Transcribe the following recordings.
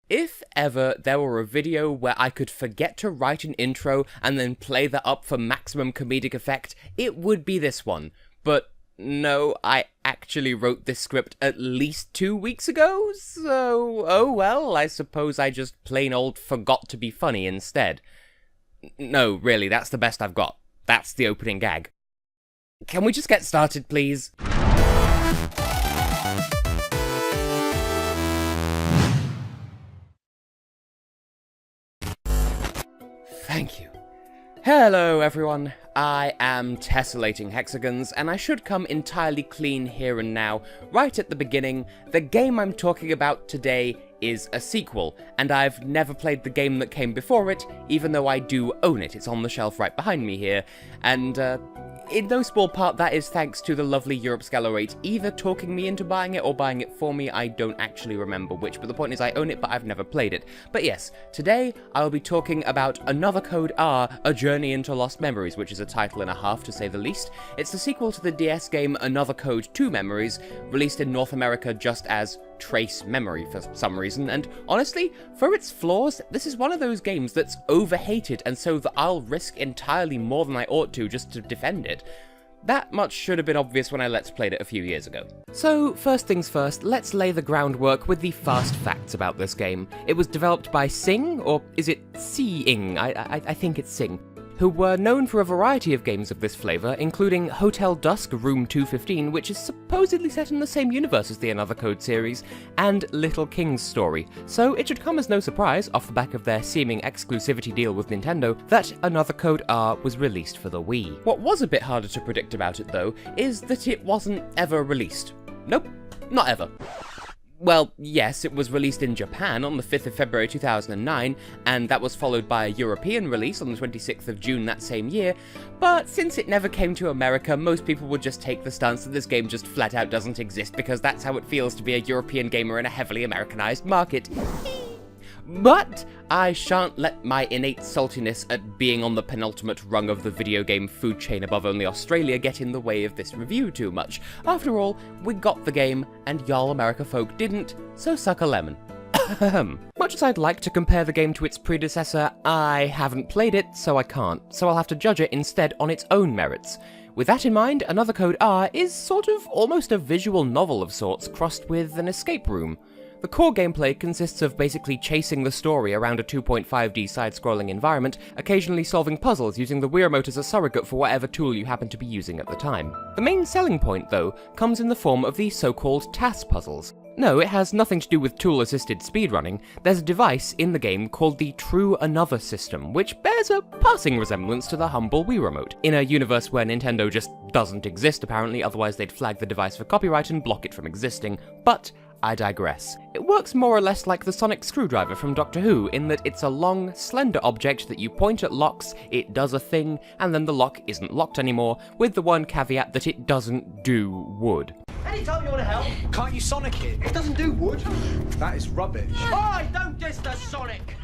If ever there were a video where I could forget to write an intro and then play that up for maximum comedic effect, it would be this one. But no, I actually wrote this script at least 2 weeks ago, so oh well, I suppose I just plain old forgot to be funny instead. No, really, that's the best I've got. That's the opening gag. Can we just get started, please? Thank you. Hello everyone, I am Tessellating Hexagons, and I should come entirely clean here and now. Right at the beginning, the game I'm talking about today is a sequel, and I've never played the game that came before it, even though I do own it. It's on the shelf right behind me here, and in no small part that is thanks to the lovely Europe Scalorate either talking me into buying it or buying it for me. I don't actually remember which, but the point is I own it, but I've never played it. But yes, today I'll be talking about Another Code R, A Journey into Lost Memories, which is a title and a half to say the least. It's the sequel to the DS game Another Code 2 Memories, released in North America just as Trace Memory for some reason, and honestly, for its flaws, this is one of those games that's overhated, and so that I'll risk entirely more than I ought to just to defend it. That much should have been obvious when I Let's Played it a few years ago. So, first things first, let's lay the groundwork with the fast facts about this game. It was developed by Sing, or is it Seeing? I think it's Sing, who were known for a variety of games of this flavour, including Hotel Dusk Room 215, which is supposedly set in the same universe as the Another Code series, and Little King's Story. So it should come as no surprise, off the back of their seeming exclusivity deal with Nintendo, that Another Code R was released for the Wii. What was a bit harder to predict about it, though, is that it wasn't ever released. Nope, not ever. Well, yes, it was released in Japan on the 5th of February 2009, and that was followed by a European release on the 26th of June that same year, but since it never came to America, most people would just take the stance that this game just flat out doesn't exist because that's how it feels to be a European gamer in a heavily Americanized market. But I shan't let my innate saltiness at being on the penultimate rung of the video game food chain above only Australia get in the way of this review too much. After all, we got the game, and y'all America folk didn't, so suck a lemon. Much as I'd like to compare the game to its predecessor, I haven't played it, so I can't, so I'll have to judge it instead on its own merits. With that in mind, Another Code R is sort of almost a visual novel of sorts crossed with an escape room. The core gameplay consists of basically chasing the story around a 2.5D side-scrolling environment, occasionally solving puzzles using the Wii Remote as a surrogate for whatever tool you happen to be using at the time. The main selling point, though, comes in the form of the so-called TAS puzzles. No, it has nothing to do with tool-assisted speedrunning. There's a device in the game called the True Another system, which bears a passing resemblance to the humble Wii Remote, in a universe where Nintendo just doesn't exist apparently, otherwise they'd flag the device for copyright and block it from existing, but I digress. It works more or less like the sonic screwdriver from Doctor Who, in that it's a long, slender object that you point at locks, it does a thing, and then the lock isn't locked anymore, with the one caveat that it doesn't do wood. Anytime you want to help. Can't you Sonic it? It doesn't do wood. That is rubbish. Oh, don't diss the Sonic!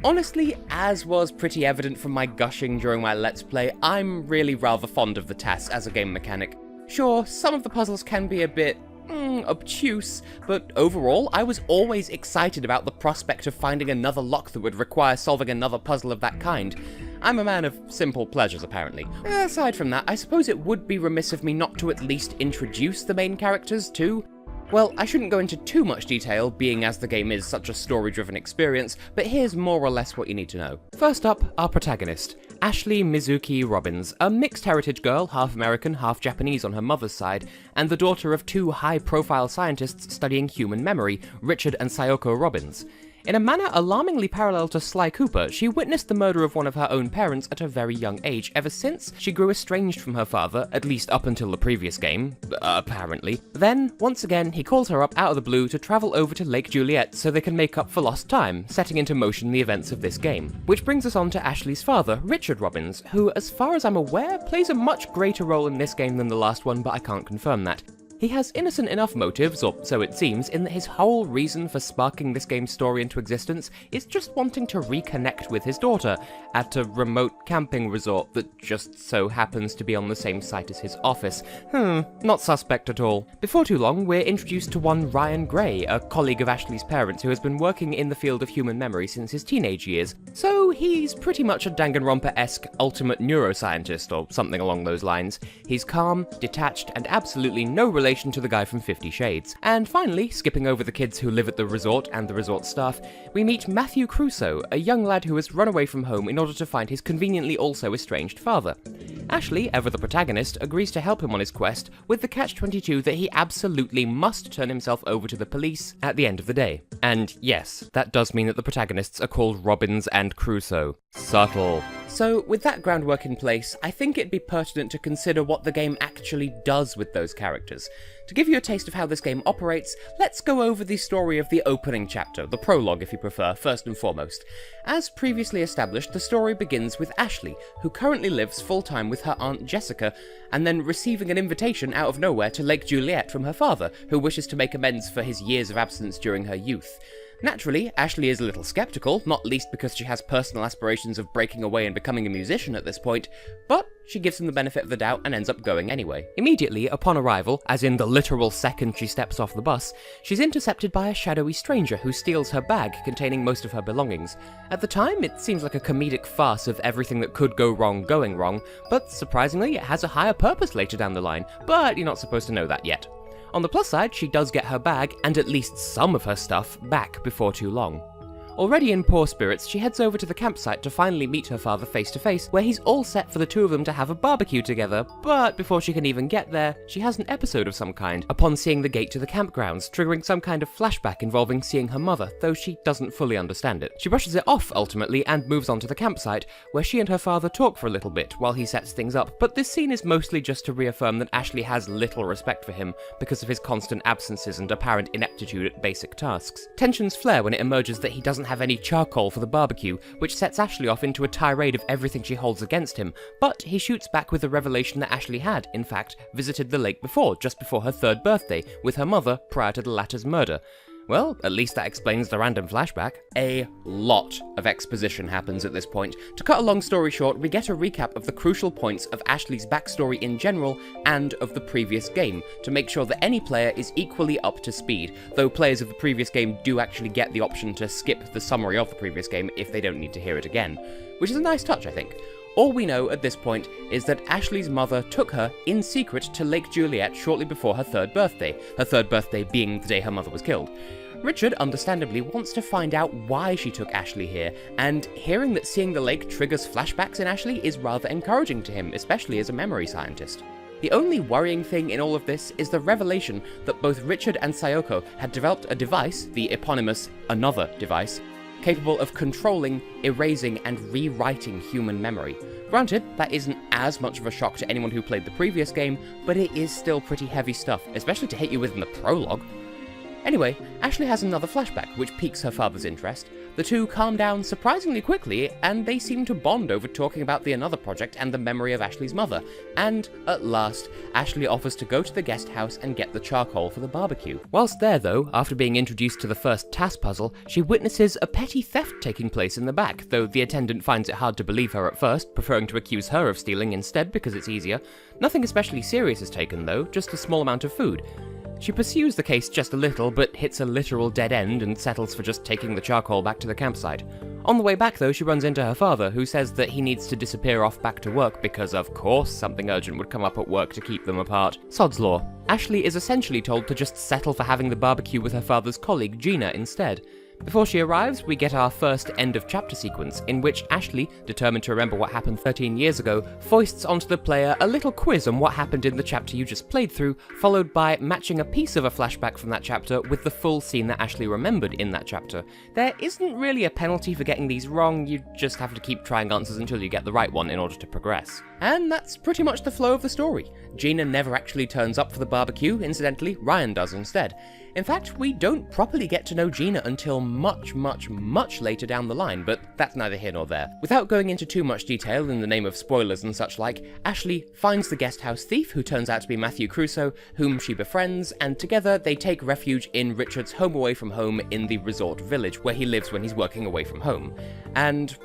Honestly, as was pretty evident from my gushing during my Let's Play, I'm really rather fond of the TAS as a game mechanic. Sure, some of the puzzles can be a bit obtuse, but overall, I was always excited about the prospect of finding another lock that would require solving another puzzle of that kind. I'm a man of simple pleasures, apparently. Aside from that, I suppose it would be remiss of me not to at least introduce the main characters, too. Well, I shouldn't go into too much detail, being as the game is such a story-driven experience, but here's more or less what you need to know. First up, our protagonist, Ashley Mizuki Robbins, a mixed heritage girl, half American, half Japanese on her mother's side, and the daughter of two high-profile scientists studying human memory, Richard and Sayoko Robbins. In a manner alarmingly parallel to Sly Cooper, she witnessed the murder of one of her own parents at a very young age, ever since she grew estranged from her father, at least up until the previous game, apparently. Then, once again, he calls her up out of the blue to travel over to Lake Juliet so they can make up for lost time, setting into motion the events of this game. Which brings us on to Ashley's father, Richard Robbins, who, as far as I'm aware, plays a much greater role in this game than the last one, but I can't confirm that. He has innocent enough motives, or so it seems, in that his whole reason for sparking this game's story into existence is just wanting to reconnect with his daughter at a remote camping resort that just so happens to be on the same site as his office. Not suspect at all. Before too long, we're introduced to one Ryan Gray, a colleague of Ashley's parents who has been working in the field of human memory since his teenage years. So he's pretty much a Danganronpa-esque ultimate neuroscientist, or something along those lines. He's calm, detached, and absolutely no relation to the guy from 50 Shades. And finally, skipping over the kids who live at the resort and the resort staff, we meet Matthew Crusoe, a young lad who has run away from home in order to find his conveniently also estranged father. Ashley, ever the protagonist, agrees to help him on his quest, with the catch-22 that he absolutely must turn himself over to the police at the end of the day. And yes, that does mean that the protagonists are called Robbins and Crusoe. Subtle. So, with that groundwork in place, I think it'd be pertinent to consider what the game actually does with those characters. To give you a taste of how this game operates, let's go over the story of the opening chapter, the prologue if you prefer, first and foremost. As previously established, the story begins with Ashley, who currently lives full-time with her aunt Jessica, and then receiving an invitation out of nowhere to Lake Juliet from her father, who wishes to make amends for his years of absence during her youth. Naturally, Ashley is a little skeptical, not least because she has personal aspirations of breaking away and becoming a musician at this point, but she gives him the benefit of the doubt and ends up going anyway. Immediately upon arrival, as in the literal second she steps off the bus, she's intercepted by a shadowy stranger who steals her bag containing most of her belongings. At the time, it seems like a comedic farce of everything that could go wrong going wrong, but surprisingly it has a higher purpose later down the line, but you're not supposed to know that yet. On the plus side, she does get her bag, and at least some of her stuff, back before too long. Already in poor spirits, she heads over to the campsite to finally meet her father face to face, where he's all set for the two of them to have a barbecue together, but before she can even get there, she has an episode of some kind, upon seeing the gate to the campgrounds, triggering some kind of flashback involving seeing her mother, though she doesn't fully understand it. She brushes it off, ultimately, and moves on to the campsite, where she and her father talk for a little bit while he sets things up, but this scene is mostly just to reaffirm that Ashley has little respect for him because of his constant absences and apparent ineptitude at basic tasks. Tensions flare when it emerges that he doesn't have any charcoal for the barbecue, which sets Ashley off into a tirade of everything she holds against him, but he shoots back with the revelation that Ashley had, in fact, visited the lake before, just before her 3rd birthday, with her mother prior to the latter's murder. Well, at least that explains the random flashback. A lot of exposition happens at this point. To cut a long story short, we get a recap of the crucial points of Ashley's backstory in general and of the previous game, to make sure that any player is equally up to speed, though players of the previous game do actually get the option to skip the summary of the previous game if they don't need to hear it again, which is a nice touch, I think. All we know at this point is that Ashley's mother took her in secret to Lake Juliet shortly before her 3rd birthday, her 3rd birthday being the day her mother was killed. Richard, understandably, wants to find out why she took Ashley here, and hearing that seeing the lake triggers flashbacks in Ashley is rather encouraging to him, especially as a memory scientist. The only worrying thing in all of this is the revelation that both Richard and Sayoko had developed a device, the eponymous Another device, capable of controlling, erasing, and rewriting human memory. Granted, that isn't as much of a shock to anyone who played the previous game, but it is still pretty heavy stuff, especially to hit you with in the prologue. Anyway, Ashley has another flashback, which piques her father's interest. The two calm down surprisingly quickly, and they seem to bond over talking about the Another project and the memory of Ashley's mother. And, at last, Ashley offers to go to the guest house and get the charcoal for the barbecue. Whilst there, though, after being introduced to the first task puzzle, she witnesses a petty theft taking place in the back, though the attendant finds it hard to believe her at first, preferring to accuse her of stealing instead because it's easier. Nothing especially serious is taken, though, just a small amount of food. She pursues the case just a little, but hits a literal dead end and settles for just taking the charcoal back to the campsite. On the way back, though, she runs into her father, who says that he needs to disappear off back to work because, of course, something urgent would come up at work to keep them apart. Sod's law. Ashley is essentially told to just settle for having the barbecue with her father's colleague, Gina, instead. Before she arrives, we get our first end-of-chapter sequence, in which Ashley, determined to remember what happened 13 years ago, foists onto the player a little quiz on what happened in the chapter you just played through, followed by matching a piece of a flashback from that chapter with the full scene that Ashley remembered in that chapter. There isn't really a penalty for getting these wrong, you just have to keep trying answers until you get the right one in order to progress. And that's pretty much the flow of the story. Gina never actually turns up for the barbecue, incidentally, Ryan does instead. In fact, we don't properly get to know Gina until much later down the line, but that's neither here nor there. Without going into too much detail in the name of spoilers and such like, Ashley finds the guest house thief, who turns out to be Matthew Crusoe, whom she befriends, and together they take refuge in Richard's home away from home in the resort village, where he lives when he's working away from home. And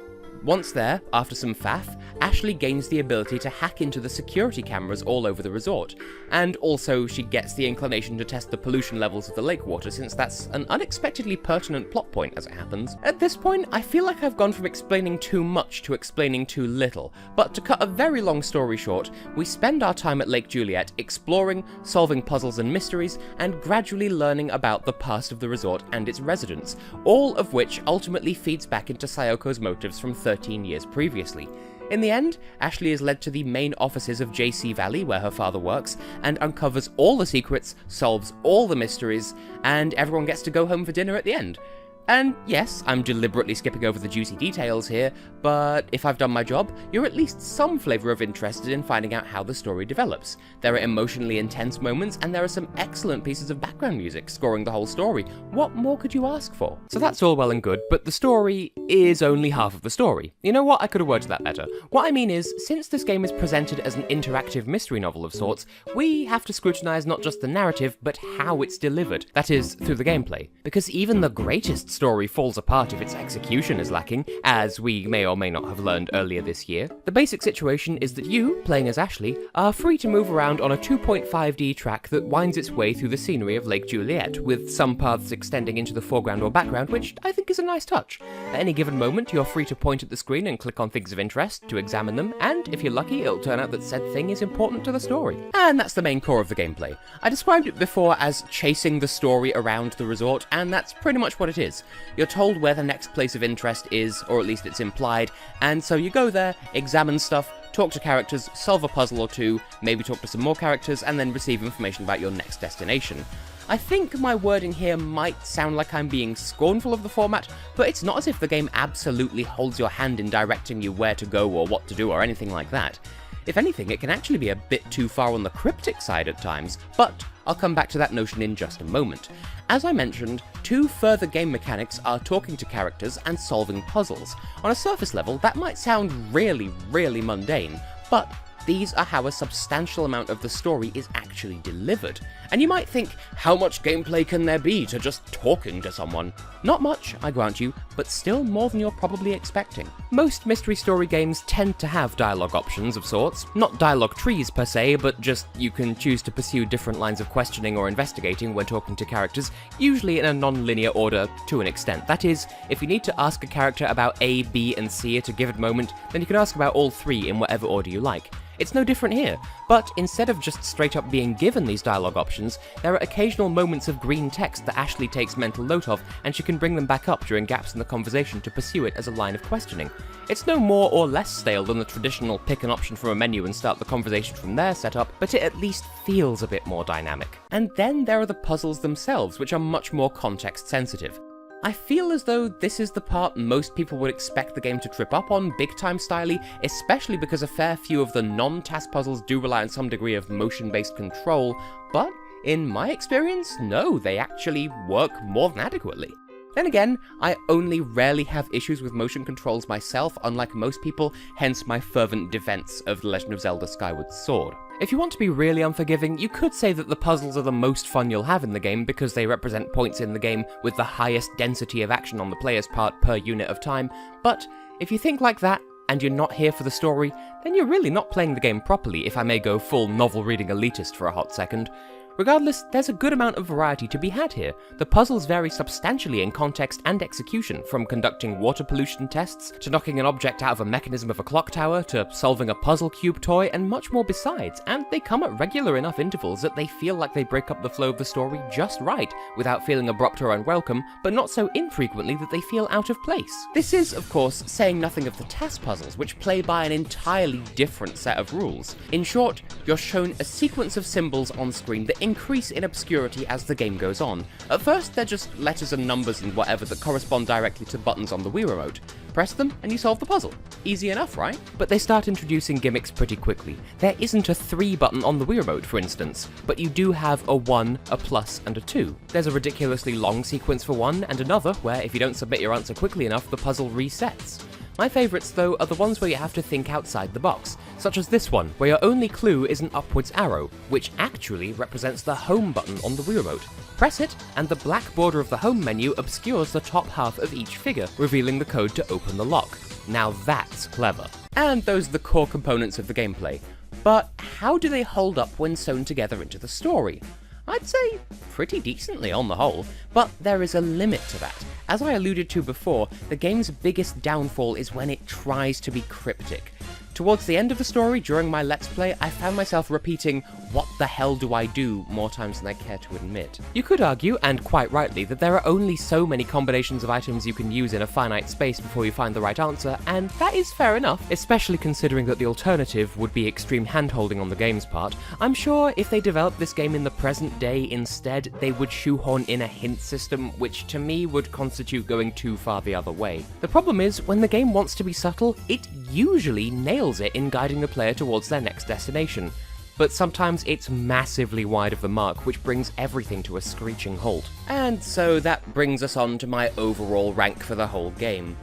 once there, after some faff, Ashley gains the ability to hack into the security cameras all over the resort, and also she gets the inclination to test the pollution levels of the lake water, since that's an unexpectedly pertinent plot point as it happens. At this point, I feel like I've gone from explaining too much to explaining too little, but to cut a very long story short, we spend our time at Lake Juliet exploring, solving puzzles and mysteries, and gradually learning about the past of the resort and its residents, all of which ultimately feeds back into Sayoko's motives from 13 years previously. In the end, Ashley is led to the main offices of JC Valley, where her father works, and uncovers all the secrets, solves all the mysteries, and everyone gets to go home for dinner at the end. And yes, I'm deliberately skipping over the juicy details here, but if I've done my job, you're at least some flavour of interested in finding out how the story develops. There are emotionally intense moments, and there are some excellent pieces of background music scoring the whole story. What more could you ask for? So that's all well and good, but the story is only half of the story. You know what? I could have worded that better. What I mean is, since this game is presented as an interactive mystery novel of sorts, we have to scrutinise not just the narrative, but how it's delivered. That is, through the gameplay. Because even the greatest story falls apart if its execution is lacking, as we may or may not have learned earlier this year. The basic situation is that you, playing as Ashley, are free to move around on a 2.5D track that winds its way through the scenery of Lake Juliet, with some paths extending into the foreground or background, which I think is a nice touch. At any given moment, you're free to point at the screen and click on things of interest to examine them, and if you're lucky, it'll turn out that said thing is important to the story. And that's the main core of the gameplay. I described it before as chasing the story around the resort, and that's pretty much what it is. You're told where the next place of interest is, or at least it's implied, and so you go there, examine stuff, talk to characters, solve a puzzle or two, maybe talk to some more characters, and then receive information about your next destination. I think my wording here might sound like I'm being scornful of the format, but it's not as if the game absolutely holds your hand in directing you where to go or what to do or anything like that. If anything, it can actually be a bit too far on the cryptic side at times, but I'll come back to that notion in just a moment. As I mentioned, two further game mechanics are talking to characters and solving puzzles. On a surface level, that might sound really mundane, but these are how a substantial amount of the story is actually delivered. And you might think, how much gameplay can there be to just talking to someone? Not much, I grant you, but still more than you're probably expecting. Most mystery story games tend to have dialogue options of sorts. Not dialogue trees per se, but just you can choose to pursue different lines of questioning or investigating when talking to characters, usually in a non-linear order to an extent. That is, if you need to ask a character about A, B, and C at a given moment, then you can ask about all three in whatever order you like. It's no different here, but instead of just straight up being given these dialogue options, there are occasional moments of green text that Ashley takes mental note of, and she can bring them back up during gaps in the conversation to pursue it as a line of questioning. It's no more or less stale than the traditional pick an option from a menu and start the conversation from there setup, but it at least feels a bit more dynamic. And then there are the puzzles themselves, which are much more context sensitive. I feel as though this is the part most people would expect the game to trip up on big-time styly, especially because a fair few of the non-task puzzles do rely on some degree of motion-based control, but in my experience, no, they actually work more than adequately. Then again, I only rarely have issues with motion controls myself, unlike most people, hence my fervent defense of The Legend of Zelda Skyward Sword. If you want to be really unforgiving, you could say that the puzzles are the most fun you'll have in the game because they represent points in the game with the highest density of action on the player's part per unit of time, but if you think like that, and you're not here for the story, then you're really not playing the game properly, if I may go full novel-reading elitist for a hot second. Regardless, there's a good amount of variety to be had here. The puzzles vary substantially in context and execution, from conducting water pollution tests, to knocking an object out of a mechanism of a clock tower, to solving a puzzle cube toy, and much more besides, and they come at regular enough intervals that they feel like they break up the flow of the story just right, without feeling abrupt or unwelcome, but not so infrequently that they feel out of place. This is, of course, saying nothing of the task puzzles, which play by an entirely different set of rules. In short, you're shown a sequence of symbols on screen that increase in obscurity as the game goes on. At first, they're just letters and numbers and whatever that correspond directly to buttons on the Wii Remote. Press them and you solve the puzzle. Easy enough, right? But they start introducing gimmicks pretty quickly. There isn't a 3 button on the Wii Remote, for instance, but you do have a 1, a plus, and a 2. There's a ridiculously long sequence for 1, and another where if you don't submit your answer quickly enough, the puzzle resets. My favourites, though, are the ones where you have to think outside the box, such as this one, where your only clue is an upwards arrow, which actually represents the home button on the Wii Remote. Press it, and the black border of the home menu obscures the top half of each figure, revealing the code to open the lock. Now that's clever. And those are the core components of the gameplay. But how do they hold up when sewn together into the story? I'd say pretty decently on the whole, but there is a limit to that. As I alluded to before, the game's biggest downfall is when it tries to be cryptic. Towards the end of the story, during my Let's Play, I found myself repeating, "What the hell do I do?" more times than I care to admit. You could argue, and quite rightly, that there are only so many combinations of items you can use in a finite space before you find the right answer, and that is fair enough, especially considering that the alternative would be extreme handholding on the game's part. I'm sure if they developed this game in the present day instead, they would shoehorn in a hint system, which to me would constitute going too far the other way. The problem is, when the game wants to be subtle, it usually nails it in guiding the player towards their next destination. But sometimes it's massively wide of the mark, which brings everything to a screeching halt. And so that brings us on to my overall rank for the whole game.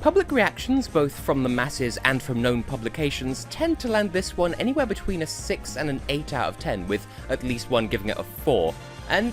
Public reactions, both from the masses and from known publications, tend to land this one anywhere between a 6 and an 8 out of 10, with at least one giving it a 4. And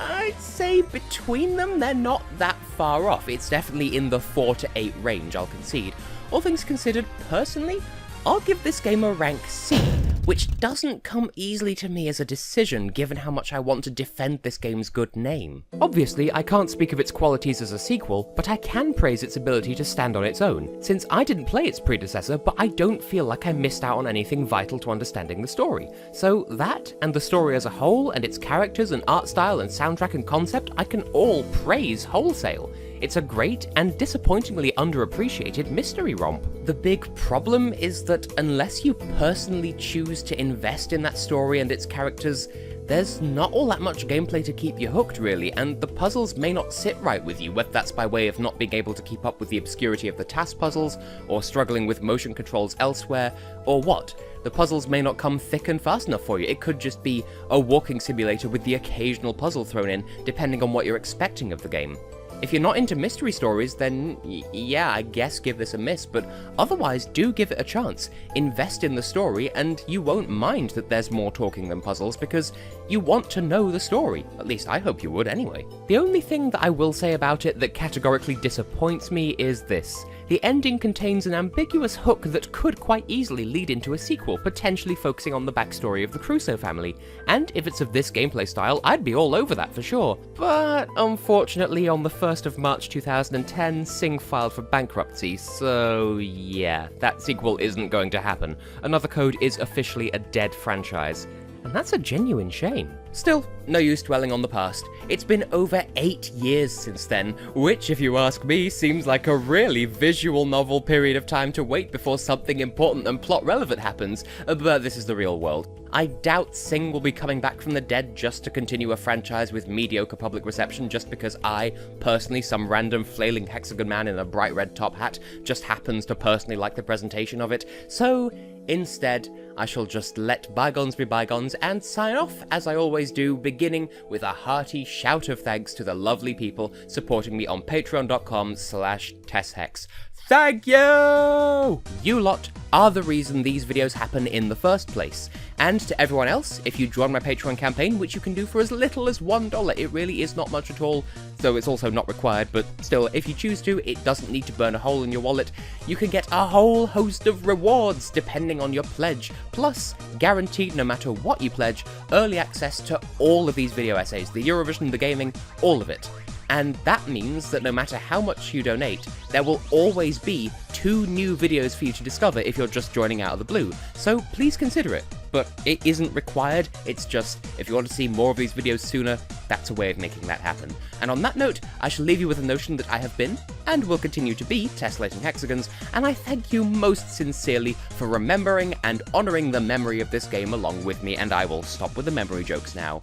I'd say between them, they're not that far off. It's definitely in the 4 to 8 range, I'll concede. All things considered, personally, I'll give this game a rank C, which doesn't come easily to me as a decision given how much I want to defend this game's good name. Obviously, I can't speak of its qualities as a sequel, but I can praise its ability to stand on its own, since I didn't play its predecessor, but I don't feel like I missed out on anything vital to understanding the story. So that, and the story as a whole, and its characters and art style and soundtrack and concept, I can all praise wholesale. It's a great and disappointingly underappreciated mystery romp. The big problem is that unless you personally choose to invest in that story and its characters, there's not all that much gameplay to keep you hooked really, and the puzzles may not sit right with you, whether that's by way of not being able to keep up with the obscurity of the task puzzles, or struggling with motion controls elsewhere, or what. The puzzles may not come thick and fast enough for you. It could just be a walking simulator with the occasional puzzle thrown in, depending on what you're expecting of the game. If you're not into mystery stories, then yeah, I guess give this a miss, but otherwise do give it a chance. Invest in the story, and you won't mind that there's more talking than puzzles, because you want to know the story. At least I hope you would anyway. The only thing that I will say about it that categorically disappoints me is this. The ending contains an ambiguous hook that could quite easily lead into a sequel, potentially focusing on the backstory of the Crusoe family. And if it's of this gameplay style, I'd be all over that for sure. But unfortunately, on the 1st of March 2010, Sing filed for bankruptcy, so yeah, that sequel isn't going to happen. Another Code is officially a dead franchise. And that's a genuine shame. Still, no use dwelling on the past. It's been over 8 years since then, which, if you ask me, seems like a really visual novel period of time to wait before something important and plot relevant happens, but this is the real world. I doubt Sing will be coming back from the dead just to continue a franchise with mediocre public reception just because I, personally, some random flailing hexagon man in a bright red top hat, just happens to personally like the presentation of it, so instead, I shall just let bygones be bygones and sign off, as I always do, beginning with a hearty shout of thanks to the lovely people supporting me on patreon.com/TessHex. Thank you! You lot are the reason these videos happen in the first place. And to everyone else, if you join my Patreon campaign, which you can do for as little as $1, it really is not much at all, though it's also not required, but still, if you choose to, it doesn't need to burn a hole in your wallet. You can get a whole host of rewards depending on your pledge, plus, guaranteed no matter what you pledge, early access to all of these video essays, the Eurovision, the gaming, all of it. And that means that no matter how much you donate, there will always be 2 new videos for you to discover if you're just joining out of the blue, so please consider it. but it isn't required. It's just, if you want to see more of these videos sooner, that's a way of making that happen. And on that note, I shall leave you with the notion that I have been, and will continue to be, Tessellating Hexagons, and I thank you most sincerely for remembering and honouring the memory of this game along with me, and I will stop with the memory jokes now.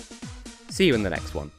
See you in the next one.